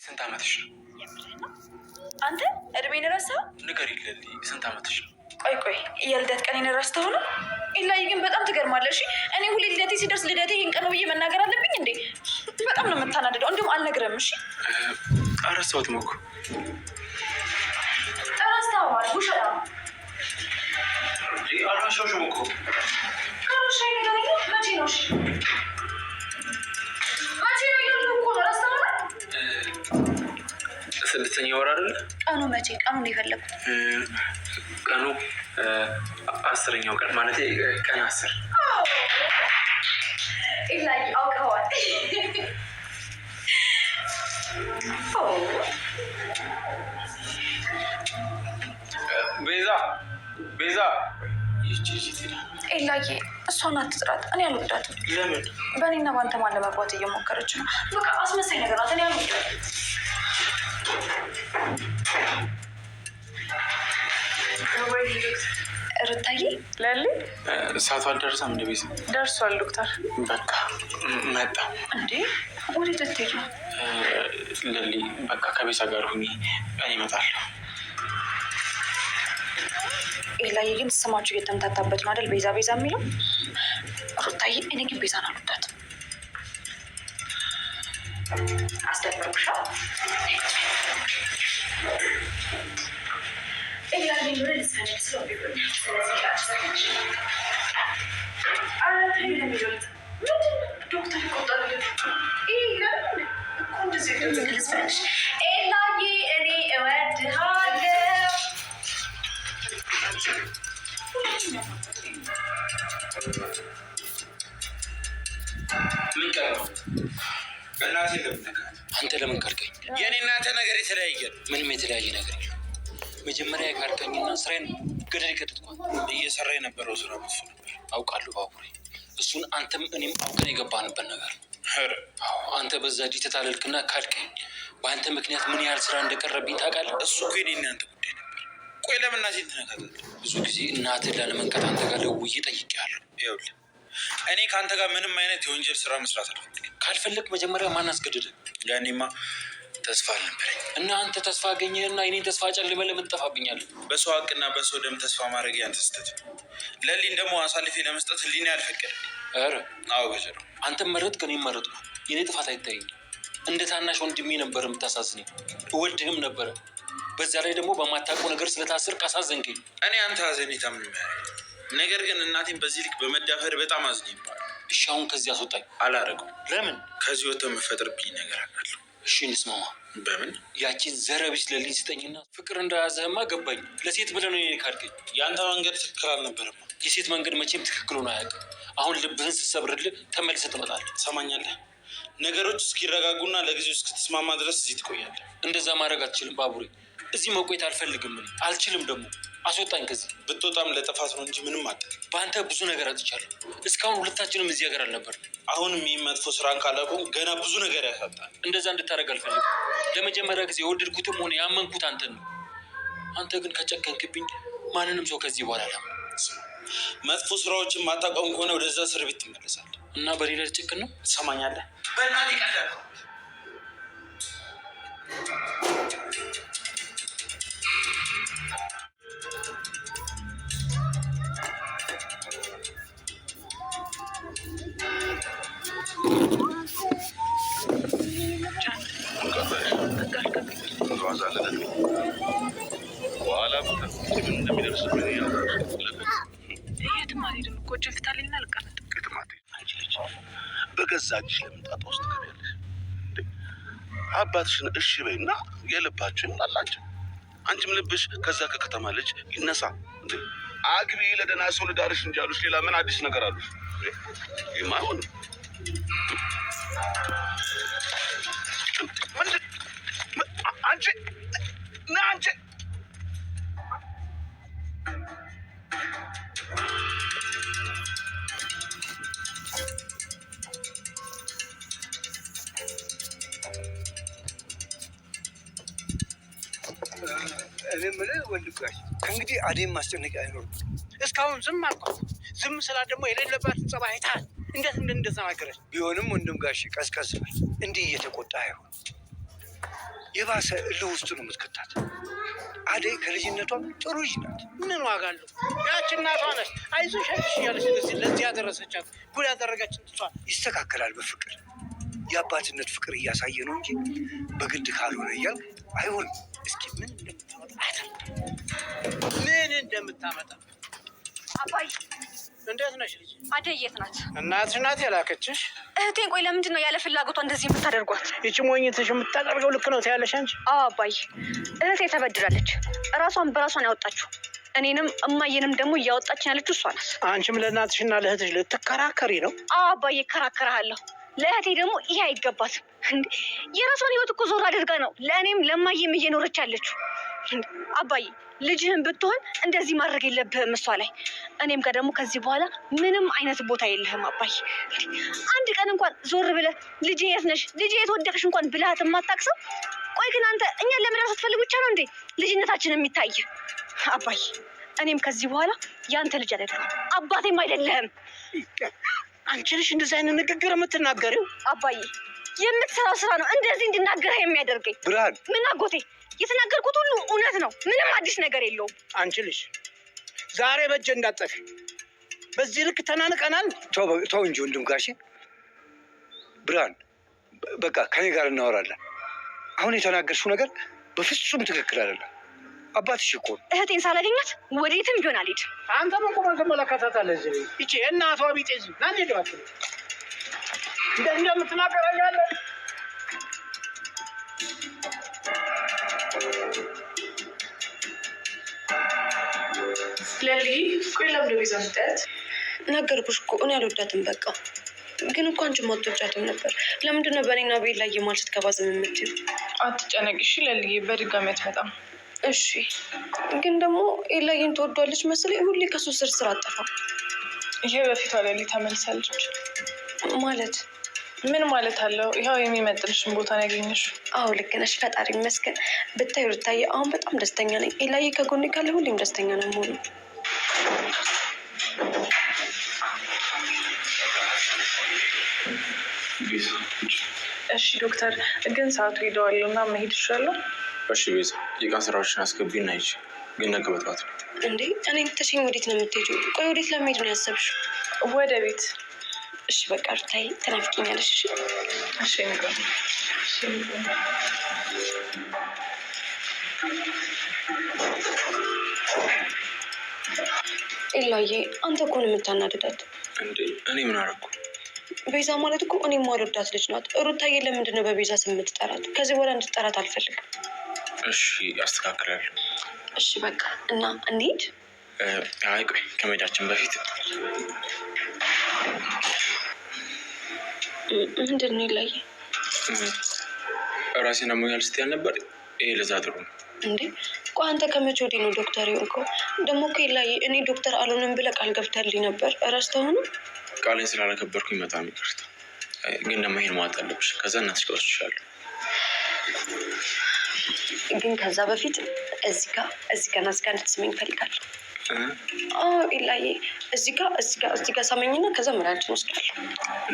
ስንት ዓመትሽ ነው? አንተ እድሜን ረሳኸው? ንገሪኝ ለሊ፣ ስንት ዓመትሽ ነው? ቆይ የልደት ቀኔን ረስተኸው ነው? ኢላይ ግን በጣም ትገርማለሽ። እኔ ሁሌ ልደቴ ሲደርስ ልደቴ ይህን ቀን ነው ብዬ መናገር አለብኝ እንዴ? በጣም ነው የምታናድደው። እንዲሁም አልነግረም። እሺ አረሳሁትም እኮ። ረስተኸዋል። ውሸታ አልዋሸሁሽም እኮ። ከሩሻይ ነገር መቼ ነው? እሺ መቼ ነው እያልኩህ እኮ ነው። ረስተኸው ነው? ስድስተኛ ወር አይደለ? ቀኑ መቼ? ቀኑን የፈለኩት ቀኑ 10ኛው ቀን ማለት ቀን 10። ኢላይ አውቀዋል። ቤዛ ኤላዬ እሷን አትጥራት። እኔ አልወዳትም። ለምን? በእኔና በአንተ ማን ለመግባት እየሞከረች ነው። በቃ አስመሳይ ነገር ናት። እኔ አልወዳትም። ርታዬ ለሊ ሰዓቱ አልደረሰም? እንደ ቤዛ ደርሷል ዶክተር። በቃ መጣ። እንዴ ወዴት ልትሄድ ነው? ለሊ በቃ ከቤዛ ጋር ሁኚ፣ እኔ እመጣለሁ። ኤላዬ ግን ስማችሁ እየተምታታበት ነው አይደል? ቤዛ ቤዛ የሚለው ሩታዬ። እኔ ግን ቤዛን አልወዳትም። አስደምርኩሻ ኤላዬ ኑረ ልሳኔት ስለሆነ ስለዚህ ዶክተር ይቆጣል። ኤላዬ እኔ እወድሃለሁ። ምን ቀረው? እናቴ ለምነካት አንተ ለምን ካልከኝ? የኔ እናንተ ነገር የተለያየ ነው። ምንም የተለያየ ነገር የለም። መጀመሪያ ካልከኝና ስራዬን ገደል ይከተትኳል። እየሰራ የነበረው ስራ መጥፎ ነበር አውቃለሁ ባቡሬ። እሱን አንተም እኔም አውቀን የገባንበት ነገር ነው። አንተ በዛ ዲ ተታለልክና ካልከኝ በአንተ ምክንያት ምን ያህል ስራ እንደቀረብኝ ታውቃለህ? እሱ እኮ የኔ እናንተ ጉዳይ ነበር። ቆይ ለምን እናቴን ትነካታለህ? ብዙ ጊዜ እናትህን ላለመንካት አንተ ጋር ደውዬ ጠይቄሃለሁ። ይኸውልህ እኔ ከአንተ ጋር ምንም አይነት የወንጀል ስራ መስራት አልፈልግም። ካልፈለግ መጀመሪያ ማን አስገድደህ? ያኔማ ተስፋ አልነበረኝ እና አንተ ተስፋ አገኘህና እኔን ተስፋ ጨልመህ ለምን ትጠፋብኛለህ? በሰው ሀቅና በሰው ደም ተስፋ ማድረግ ያንተ ስህተት ነው። ለሊን ደግሞ አሳልፌ ለመስጠት ህሊና ያልፈቀደልኝ። ኧረ አዎ ገጀረው፣ አንተም መረጥክ እኔም መረጥኩ። የኔ ጥፋት አይታየኝም። እንደ ታናሽ ወንድሜ ነበር የምታሳዝነኝ። እወድህም ነበረ። በዛ ላይ ደግሞ በማታውቀው ነገር ስለታሰርክ አሳዘንከኝ። እኔ አንተ ሀዘኔታ ምንም ያደርግ፣ ነገር ግን እናቴን በዚህ ልክ በመዳፈር በጣም አዝኜ ይባላል። እሺ አሁን ከዚህ አስወጣኝ። አላረገው። ለምን? ከዚህ ወጥተህ የምፈጥርብኝ ነገር አውቃለሁ። እሺ እንስማማ። በምን? ያቺን ዘረቢስ ለልኝ ስጠኝና ፍቅር እንደያዘህማ ገባኝ። ለሴት ብለህ ነው የኔ ካልከኝ። የአንተ መንገድ ትክክል አልነበረም። የሴት መንገድ መቼም ትክክል ሆኖ አያውቅም። አሁን ልብህን ስሰብርልህ ተመልሰህ ትመጣለህ። ትሰማኛለህ? ነገሮች እስኪረጋጉና ለጊዜው እስክትስማማ ድረስ እዚህ ትቆያለህ። እንደዛ ማድረግ አትችልም ባቡሬ። እዚህ መቆየት አልፈልግም። ምን አልችልም ደግሞ። አስወጣኝ ከዚህ። ብትወጣም ለጥፋት ነው እንጂ ምንም አጥቅም። በአንተ ብዙ ነገር አጥቻለሁ። እስካሁን ሁለታችንም እዚህ ሀገር አልነበርም። አሁንም ይህ መጥፎ ስራን ካላቆም ገና ብዙ ነገር ያሳጣል። እንደዛ እንድታደርግ አልፈልግም። ለመጀመሪያ ጊዜ የወደድኩትም ሆነ ያመንኩት አንተን ነው። አንተ ግን ከጨከንክብኝ ማንንም ሰው ከዚህ በኋላ አላም። መጥፎ ስራዎችን ማታቆም ከሆነ ወደዛ እስር ቤት ትመለሳለህ እና በሌላ ጭክን ነው። ትሰማኛለህ? በእናትህ ይቀላል። በገዛ እጅሽ ለምንጣጣ ውስጥ ትገቢያለሽ? አባትሽን እሺ በይና የልባችሁ ይሙላላችሁ። አንቺም ልብሽ ከዛ ከከተማ ልጅ ይነሳ። አግቢ፣ ለደህና ሰው ልዳርሽ እንጂ አሉሽ። ሌላ ምን አዲስ ነገር አሉሽ? ይማውን አንቺ ና አንቺ እኔ የምልህ ወንድም ጋሽ ከእንግዲህ አዴን ማስጨነቂያ አይኖርም። እስካሁን ዝም አልኳት። ዝም ስላት ደግሞ የሌለባትን ጸባይ አይተሃል እንዴት እንደተናገረች። ቢሆንም ወንድም ጋሽ ቀስቀስ በል፣ እንዲህ እየተቆጣ አይሆን። የባሰ እልህ ውስጥ ነው የምትከታት። አደይ ከልጅነቷም ጥሩ ልጅ ናት። ምን ዋጋ አለው? ያች እናቷ ነች አይዞሽ አይዞሽ እያለች ለዚህ ያደረሰቻት። ጉድ ያደረገችን እሷ። ይስተካከላል በፍቅር የአባትነት ፍቅር እያሳየ ነው እንጂ በግድ ካልሆነ እያልክ አይሆንም። እስኪ ምን እንደምታመጣ አባይ እንዴት ነሽ ልጅ? አደይ የት ናት? እናትሽ ናት የላከችሽ? እህቴን ቆይ ለምንድን ነው ያለ ፍላጎቷ እንደዚህ የምታደርጓት? ይቺ ሞኝትሽ የምታደርገው ልክ ነው ትያለሽ አንቺ? አዎ አባይ፣ እህቴ ተበድራለች። እራሷን በራሷን ያወጣችሁ፣ እኔንም እማዬንም ደግሞ እያወጣችን ያለችው እሷ ናት። አንቺም ለእናትሽና ለእህትሽ ልትከራከሪ ነው? አዎ አባዬ እከራከርሃለሁ። ለእህቴ ደግሞ ይሄ አይገባትም። የራሷን ህይወት እኮ ዞር አድርጋ ነው ለእኔም ለማየም እየኖረች ያለችው። አባዬ ልጅህን ብትሆን እንደዚህ ማድረግ የለብህም እሷ ላይ። እኔም ጋር ደግሞ ከዚህ በኋላ ምንም አይነት ቦታ የለህም አባዬ። አንድ ቀን እንኳን ዞር ብለህ ልጄ የት ነሽ፣ ልጄ የት ወደቅሽ እንኳን ብልሃት የማታውቅሰው። ቆይ ግን አንተ እኛን ለመዳር ስትፈልግ ብቻ ነው እንዴ ልጅነታችን የሚታይ? አባዬ እኔም ከዚህ በኋላ ያንተ ልጅ አይደለሁም፣ አባቴም አይደለህም። አንቺ ነሽ እንደዚህ አይነት ንግግር የምትናገሪው? አባዬ የምትሰራው ስራ ነው እንደዚህ እንድናገርህ የሚያደርገኝ። ብርሃን ምን አጎቴ የተናገርኩት ሁሉ እውነት ነው። ምንም አዲስ ነገር የለውም። አንቺ ልጅ ዛሬ በእጄ እንዳጠፊ። በዚህ ልክ ተናንቀናል። ተው እንጂ ወንድም ጋሼ። ብርሃን በቃ ከኔ ጋር እናወራለን። አሁን የተናገርሽው ነገር በፍጹም ትክክል አይደለም። አባትሽ እኮ እህቴን ሳላገኛት ወዴትም ቢሆን አልሄድም። አንተ መቆም ትመለከታታለህ። እዚህ ይቺ እናቷ ቢጤ ናንዴ ደባት እንደምትናገራያለ ለሊ ቆይ ለምደ ቤዛ ምጣት ነገርኩሽ እኮ እኔ አልወዳትም። በቃ ግን እኮ አንቺም አትወጫትም ነበር። ለምንድነው በእኔና ቤት ላይ የማል ስትገባ ዝም የምትይው? አትጨነቂ እሺ ለሊ፣ በድጋሚ አትመጣም። እሺ ግን ደግሞ ኤላዬን ትወዷለች መሰለኝ። ሁሌ ከሱ ስር አጠፋ። ይሄ በፊቷ ለሊ ተመልሳለች ማለት ምን ማለት አለው? ይኸው የሚመጥንሽን ቦታ ነው ያገኘሽው። አዎ ልክ ነሽ። ፈጣሪ ይመስገን። ብታዩ ሩታዬ አሁን በጣም ደስተኛ ነኝ። ኤላዬ ከጎኔ ካለ ሁሌም ደስተኛ ነው የምሆነው። እሺ ዶክተር፣ ግን ሰዓቱ ሄደዋል እና መሄድ ይችላለሁ? እሺ ቤዛ፣ የቀን ስራዎችን አስገቢና ይች ግን ነገ በጠዋት ነው እንዴ? እኔ ብትሽኝ ወዴት ነው የምትሄጂው? ቆይ ወዴት ለመሄድ ነው ያሰብሽው? ወደ ቤት። እሺ በቃ ሩታዬ ትናፍቂኛለሽ። እሺ ነገር ኤላዬ አንተ እኮ ነው የምታናድዳት። እንዴ እኔ ምን አደረኩ? ቤዛ ማለት እኮ እኔ የማልወዳት ልጅ ናት። ሩታዬ ለምንድን ነው በቤዛ ስም የምትጠራት? ከዚህ በኋላ እንድትጠራት አልፈልግም። እሺ አስተካክላለሁ። እሺ በቃ እና እንሂድ። አይ ቆይ ከመሄዳችን በፊት ምንድን ነው ኤላዬ? ራሴን አሞኛል ስትያል ነበር። ይሄ ለዛ ጥሩ ነው እንዴ? ቆይ አንተ ከመቼ ወዲህ ነው ዶክተር የሆንከው? ደግሞ እኮ ኤላዬ እኔ ዶክተር አልሆንም ብለህ ቃል ገብተህልኝ ነበር። እረስተኸው ነው? ቃሌን ስላላከበርኩኝ በጣም ይቅርታ። ግን ደግሞ ይሄን ማወቅ አለብሽ። ከዛ እናትሽ ጋር ወስድሻለሁ። ግን ከዛ በፊት እዚህ ጋር እንድትስመኝ እፈልጋለሁ። ኤላዬ እዚህ ጋር ሳመኝና ከዛ መድኃኒት ወስዳለሁ።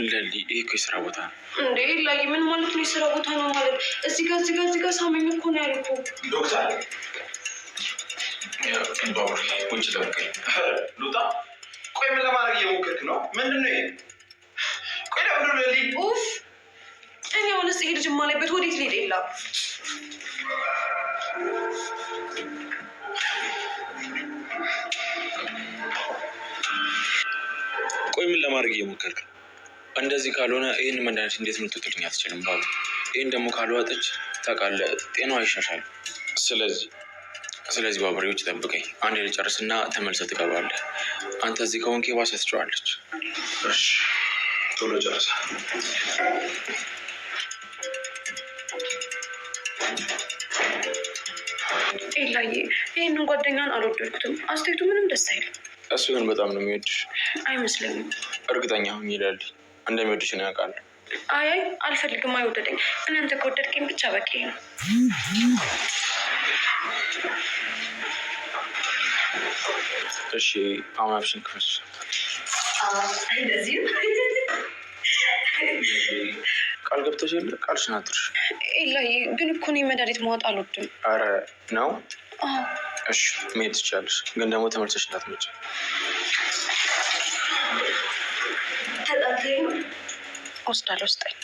ለሊ ይሄ እኮ የስራ ቦታ ነው እንዴ? ኤላዬ ምን ማለት ነው የስራ ቦታ ነው ማለት? እዚህ ጋር ሳመኝ እኮ ነው ያልኩህ። ዶክተር ውጭ ጠብቀኝ። ሉጣ ቆይ ምን ለማድረግ እየሞከርክ ነው? ምንድን ነው ይሄ? ቆይ ለምንድን ነው ለሊ? ኡፍ እኔ አሁንስ ይሄ ልጅ የማላይበት ወዴት ልሄድ? ኤላ ቆይ ምን ለማድረግ እየሞከርክ ነው? እንደዚህ ካልሆነ ይህን መድኃኒት እንዴት ልትወጥልኝ አትችልም? ባቡ ይህን ደግሞ ካልዋጠች ታውቃለህ ጤናዋ አይሻሻልም። ስለዚህ ባቡሬ ውጭ ጠብቀኝ። አንዴ ልጨርስና ተመልሰህ ትገባለህ። አንተ እዚህ ከሆንክ የባሰ ትጨዋለች። እሺ ቶሎ ጨርሳ። ኤላዬ ይህንን ጓደኛን አልወደድኩትም። አስተያየቱ ምንም ደስ አይልም። እሱ ግን በጣም ነው የሚወድሽ። አይመስለኝም። እርግጠኛ ሁኝ ይላል። እንደሚወድሽ ነው ያውቃል። አይ አልፈልግም። አይወደደኝ። እናንተ ከወደድከኝ ብቻ በቂ ነው። እሺ አሁን አብሽን ክፈች። እንደዚህ ቃል ገብተሽ የለ ቃልሽን አትርሽ። ኤላዬ ግን እኮ እኔ መድኃኒት ማወጥ አልወድም። አረ ነው? እሺ መሄድ ትችያለሽ፣ ግን ደግሞ ተመልሰሽ እንዳትመጪ። ወስዳለሁ ስጠኝ።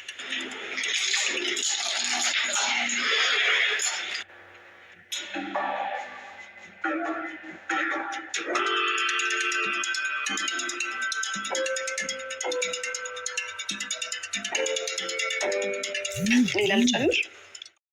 ሌላ ልጨምር?